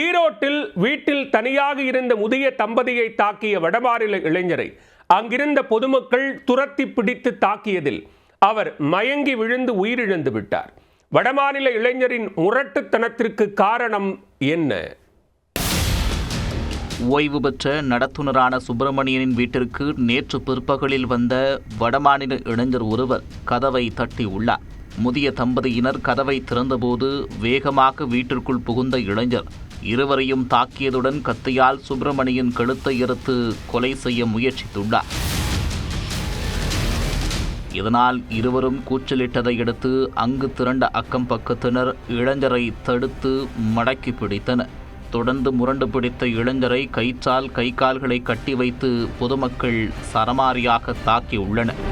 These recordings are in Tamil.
ஈரோட்டில் வீட்டில் தனியாக இருந்த முதிய தம்பதியை தாக்கிய வடமாநில இளைஞரை அங்கிருந்த பொதுமக்கள் துரத்தி பிடித்து தாக்கியதில் அவர் மயங்கி விழுந்து உயிரிழந்து விட்டார். வடமாநில இளைஞரின் முரட்டுத்தனத்திற்கு காரணம் என்ன? ஓய்வு பெற்ற நடத்துனரான சுப்பிரமணியனின் வீட்டிற்கு நேற்று பிற்பகலில் வந்த வடமாநில இளைஞர் ஒருவர் கதவை தட்டியுள்ளார். முதிய தம்பதியினர் கதவை திறந்தபோது வேகமாக வீட்டிற்குள் புகுந்த இளைஞர் இருவரையும் தாக்கியதுடன் கத்தியால் சுப்பிரமணியன் கழுத்தை அறுத்து கொலை செய்ய முயற்சித்துள்ளார். இதனால் இருவரும் கூச்சலிட்டதை அடுத்து அங்கு திரண்ட அக்கம் பக்கத்தினர் இளைஞரை தடுத்து மடக்கி பிடித்தனர். தொடர்ந்து முரண்டு பிடித்த இளைஞரை கயிற்றால் கை கால்களை கட்டி வைத்து பொதுமக்கள் சரமாரியாக தாக்கியுள்ளனர்.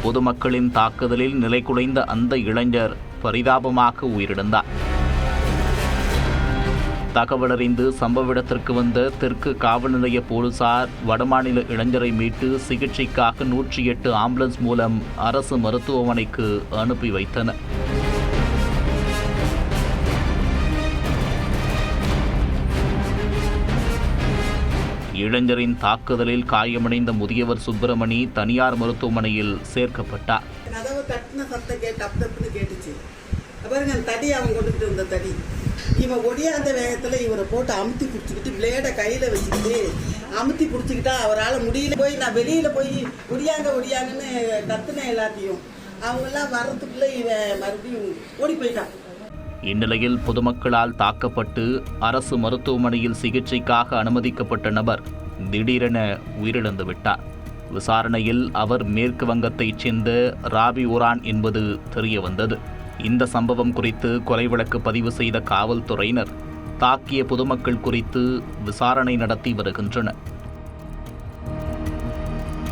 பொதுமக்களின் தாக்குதலில் நிலைகுலைந்த அந்த இளைஞர் பரிதாபமாக உயிரிழந்தார். தகவலறிந்து சம்பவ இடத்திற்கு வந்த தெற்கு காவல் நிலைய போலீசார் வடமாநில இளைஞரை மீட்டு சிகிச்சைக்காக 108 ஆம்புலன்ஸ் மூலம் அரசு மருத்துவமனைக்கு அனுப்பி வைத்தனர். இளைஞரின் தாக்குதலில் காயமடைந்த முதியவர் சுப்பிரமணி தனியார் மருத்துவமனையில் சேர்க்கப்பட்டார். கதவு தட்டின சத்தம் கேட்டுச்சு. பாருங்க தடி அவன் கொண்டுகிட்டு இருந்த தடி இவன் ஒடியாந்த வேகத்துல இவரை போட்டு அமுத்தி பிடிச்சிக்கிட்டு பிளேடை கையில வச்சுக்கிட்டு அமுத்தி பிடிச்சிக்கிட்டா அவரால் முடியல. போய் நான் வெளியில போய் ஒடியாங்கன்னு கத்துனேன் எல்லாத்தையும். அவங்கெல்லாம் வர்றதுக்குள்ள இவன் மறுபடியும் ஓடி போயிட்டான். இந்நிலையில் பொதுமக்களால் தாக்கப்பட்டு அரசு மருத்துவமனையில் சிகிச்சைக்காக அனுமதிக்கப்பட்ட நபர் திடீரென உயிரிழந்து விட்டார். விசாரணையில் அவர் மேற்கு வங்கத்தைச் சேர்ந்த ராபி உரான் என்பது தெரிய வந்தது. இந்த சம்பவம் குறித்து கொலை வழக்கு பதிவு செய்த காவல்துறையினர் தாக்கிய பொதுமக்கள் குறித்து விசாரணை நடத்தி வருகின்றனர்.